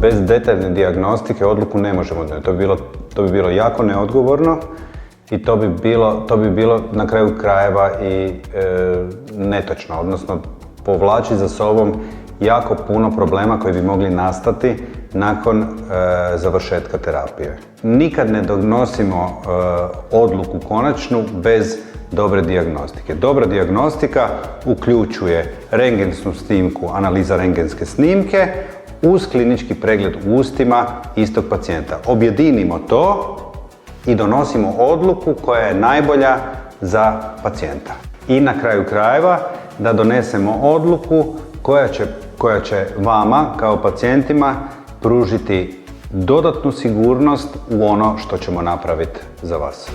bez detaljne dijagnostike odluku ne možemo donijeti. To bi bilo jako neodgovorno i to bi bilo na kraju krajeva i netočno, odnosno povlači za sobom jako puno problema koji bi mogli nastati nakon završetka terapije. Nikad ne donosimo odluku konačnu bez dobre dijagnostike. Dobra dijagnostika uključuje rengensku snimku, analiza rengenske snimke uz klinički pregled u ustima istog pacijenta. Objedinimo to i donosimo odluku koja je najbolja za pacijenta. I na kraju krajeva da donesemo odluku koja će vama kao pacijentima pružiti dodatnu sigurnost u ono što ćemo napraviti za vas.